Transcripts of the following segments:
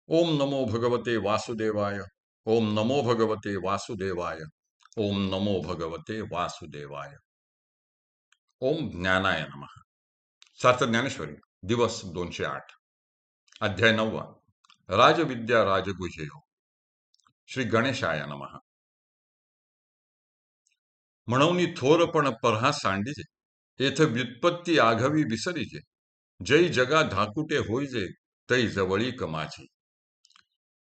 ओम नमो भगवते वासुदेवाय. ओम नमो भगवते वासुदेवाय. ओम नमो भगवते वासुदेवाय. ओम ज्ञानाय नमः. सार्थ ज्ञानेश्वरी, दिवस 208, अध्याय 9. राजविद्या राजगुह्य. श्री गणेशाय नमः. म्हणून थोरपण परहा सांडिजे, येथ व्युत्पत्ती आघवी विसरिजे. जै जगा धाकुटे होईजे, तै जवळी कमाची.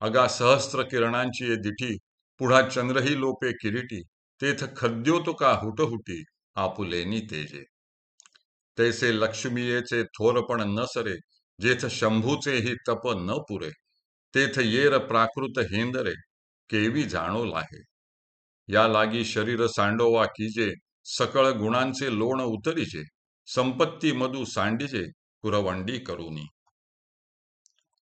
अगा सहस्त्र किरणांची ये दिठी, पुढा चंद्रही लोपे किरीटी. तेथ खद्योतो का हुटहुटी, आपुलेनी तेजे. तैसे लक्ष्मीयेचे थोरपण न सरे, जेथ शंभूचे ही तप न पुरे. तेथ येर प्राकृत हेंदरे, केवी जाणो लाहे. या लागी शरीर सांडोवा कीजे, सकळ गुणांचे लोण उतरिजे. संपत्ती मधु सांडिजे, कुरवंडी करुनी.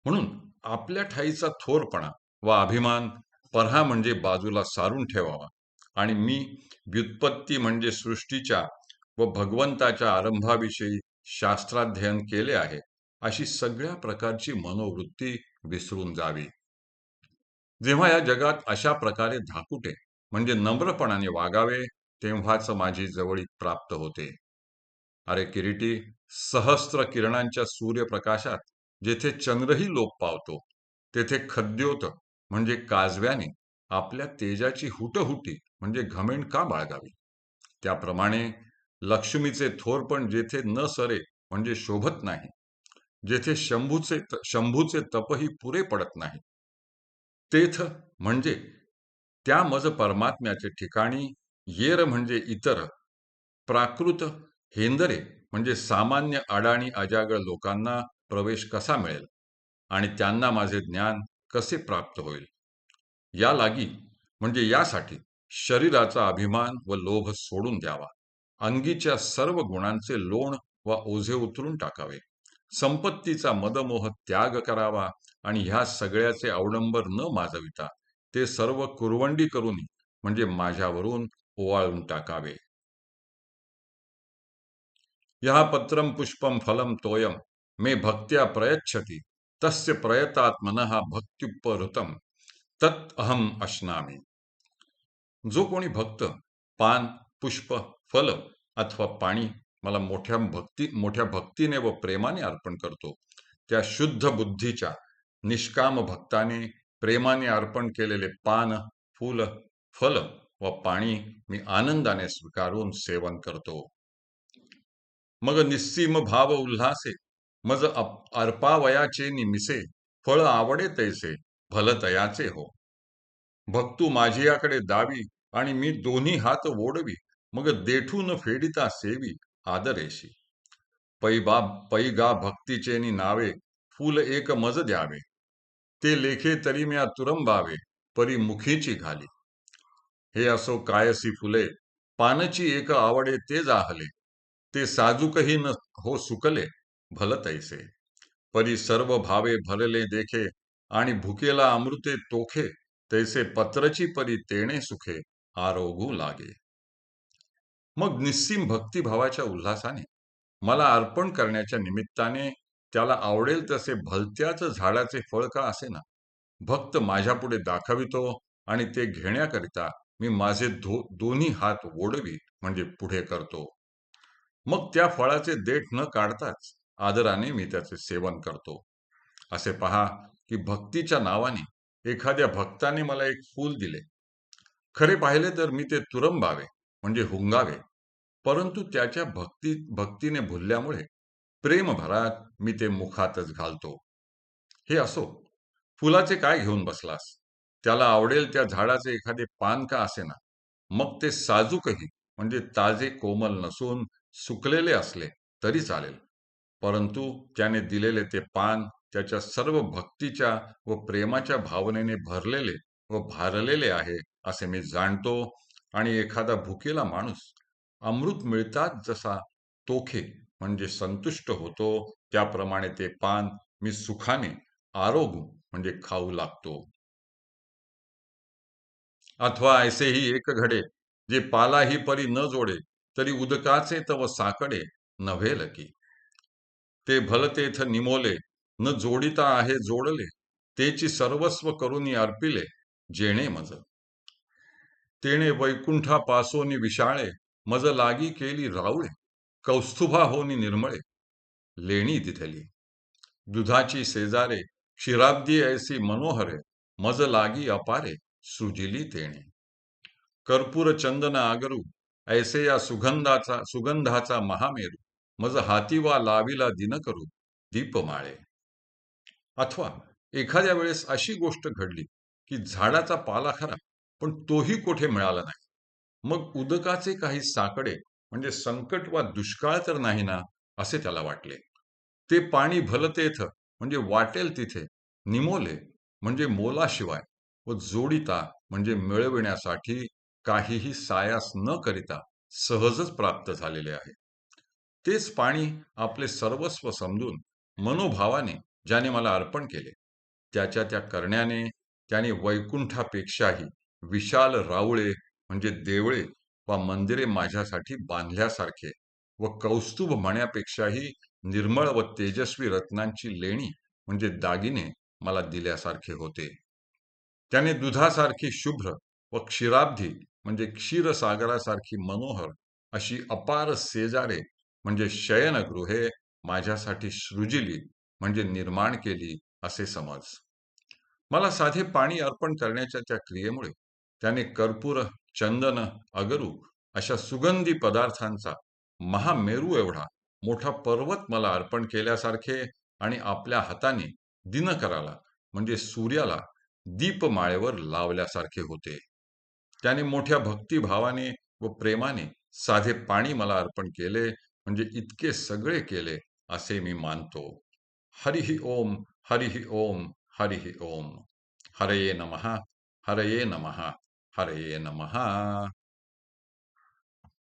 म्हणून आपल्या ठाईचा थोरपणा व अभिमान परहा म्हणजे बाजूला सारून ठेवावा आणि मी व्युत्पत्ती म्हणजे सृष्टीच्या व भगवंताच्या आरंभाविषयी शास्त्राध्ययन केले आहे अशी सगळ्या प्रकारची मनोवृत्ती विसरून जावी. जेव्हा या जगात अशा प्रकारे धाकुटे म्हणजे नम्रपणाने वागावे, तेव्हाच माझी जवळीक प्राप्त होते. अरे किरीटी, सहस्त्र किरणांच्या सूर्यप्रकाशात जेथे चंद्रही लोप पावतो, तेथे खद्योत म्हणजे काजव्याने आपल्या तेजाची हुटहुटी म्हणजे घमेंड का बाळगावी. त्याप्रमाणे लक्ष्मीचे थोरपण जेथे न सरे म्हणजे शोभत नाही, जेथे शंभूचे तपही पुरे पडत नाही, तेथ म्हणजे त्या मज परमात्म्याचे ठिकाणी येर म्हणजे इतर प्राकृत हेंदरे म्हणजे सामान्य अडाणी अजागळ लोकांना प्रवेश कसा मिळेल आणि त्यांना माझे ज्ञान कसे प्राप्त होईल. या लागी म्हणजे यासाठी शरीराचा अभिमान व लोभ सोडून द्यावा. अंगीच्या सर्व गुणांचे लोण व ओझे उतरून टाकावे. संपत्तीचा मदमोह त्याग करावा आणि ह्या सगळ्याचे अवडंबर न माजविता ते सर्व कुरवंडी करून म्हणजे माझ्यावरून ओवाळून टाकावे. यः पत्रम पुष्पम फलम तोयम मे भक्त्या प्रयच्छति तस्य प्रयतात्मनः भक्त्युपहृतम तत् अहम अश्नामी. जो कोणी भक्त पान, पुष्प, फल अथवा पाणी मला मोठ्या भक्तीने व प्रेमाने अर्पण करतो, त्या शुद्ध बुद्धीच्या निष्काम भक्ताने प्रेमाने अर्पण केलेले पान, फूल, फल व पाणी मी आनंदाने स्वीकारून सेवन करतो. मग निस्सीम भाव उल्हासे मज अर्पावयाचे निमिसे, फळ आवडे तैसे भलतयाचे हो. भक्तू माझियाकडे दावी आणि मी दोन्ही हात ओढवी, मग देठून फेडिता सेवी आदरेशी. पैगा भक्तीचेनी नावे, फूल एक मज द्यावे. ते लेखे तरी म्या तुरंबावे, परी मुखीची घाली. हे असो कायसी फुले, पानची एक आवडे ते जाहले. ते साजूकही न हो सुकले, भल तैसे. परी सर्व भावे भरले देखे, आणि भुकेला अमृते तोखे. तैसे पत्रची परी तेणे सुखे, आरोगू लागे. मग निस्सीम भक्तिभावाच्या उल्हासाने मला अर्पण करण्याच्या निमित्ताने त्याला आवडेल तसे भलत्याच झाडाचे फळ का असेना, भक्त माझ्यापुढे दाखवितो आणि ते घेण्याकरिता मी माझे दोन्ही हात ओढवी म्हणजे पुढे करतो. मग त्या फळाचे देठ न काढताच आदराने मी त्याचे सेवन करतो. असे पहा की भक्तीच्या नावाने एखाद्या भक्ताने मला एक फूल दिले. खरे पाहिले तर मी ते तुरंबावे म्हणजे हुंगावे, परंतु त्याच्या भक्तीने भुलल्यामुळे प्रेमभरात मी ते मुखातच घालतो. हे असो, फुलाचे काय घेऊन बसलास? त्याला आवडेल त्या झाडाचे एखादे पान का असेना, मग ते साजूकही म्हणजे ताजे कोमल नसून सुकलेले असले तरी चालेल, परंतु त्याने दिलेले ते पान त्याच्या सर्व भक्तीच्या व प्रेमाच्या भावनेने भरलेले व भारलेले आहे असे मी जाणतो. आणि एखादा भुकेला माणूस अमृत मिळताच जसा तोखे म्हणजे संतुष्ट होतो, त्याप्रमाणे ते पान मी सुखाने आरोगू म्हणजे खाऊ लागतो. अथवा ऐसेही एक घडे, जे पालाही परी न जोडे, तरी उदकाचे तव साकडे नव्हेल की. ते भलतेथ निमोले, न जोडिता आहे जोडले. तेची सर्वस्व करुनी अर्पिले जेणे मज. तेणे वैकुंठा पासोनी विशाळे, मज लागी केली रावळे, कौस्तुभा होनी निर्मळे, लेणी दिथली. दुधाची शेजारे, क्षीराब्दी ऐसी मनोहरे, मज लागी अपारे, सृजिली तेणे. कर्पूर चंदन आगरू, ऐसे या सुगंधाचा महामेरू, मज हाती वा लाविला दिन करू, दीपमाळे. अथवा एखाद्या वेळेस अशी गोष्ट घडली की झाडाचा पाला खरा, पण तोही कोठे मिळाला नाही. मग उदकाचे काही साकडे म्हणजे संकट वा दुष्काळ तर नाही ना, असे त्याला वाटले. ते पाणी भलतेथ म्हणजे वाटेल तिथे, निमोले म्हणजे मोलाशिवाय, व जोडिता म्हणजे मिळविण्यासाठी काहीही सायास न करिता सहजच प्राप्त झालेले आहे. तेच पाणी आपले सर्वस्व समजून मनोभावाने ज्याने मला अर्पण केले, त्याच्या त्या करण्याने त्याने वैकुंठापेक्षाही विशाल रावळे म्हणजे देवळे वा मंदिरे माझ्यासाठी बांधल्यासारखे, व कौस्तुभ मण्यापेक्षाही निर्मळ व तेजस्वी रत्नांची लेणी म्हणजे दागिने मला दिल्यासारखे होते. त्याने दुधासारखी शुभ्र व क्षीराब्धी म्हणजे क्षीरसागरासारखी मनोहर अशी अपार शेजारे म्हणजे शयनगृहे माझ्यासाठी सृजिली म्हणजे निर्माण केली असे समज. मला साधे पाणी अर्पण करण्याच्या त्या क्रियेमुळे त्याने कर्पूर, चंदन, अगरू अशा सुगंधी पदार्थांचा महामेरू एवढा मोठा पर्वत मला अर्पण केल्यासारखे आणि आपल्या हाताने दिनकराला म्हणजे सूर्याला दीपमाळेवर लावल्यासारखे होते. त्याने मोठ्या भक्तिभावाने व प्रेमाने साधे पाणी मला अर्पण केले म्हणजे इतके सगळे केले असे मी मानतो. हरिः ओम, हरिः ओम, हरिः ओम. हरये नमः, हरये नमः, हरये नमः.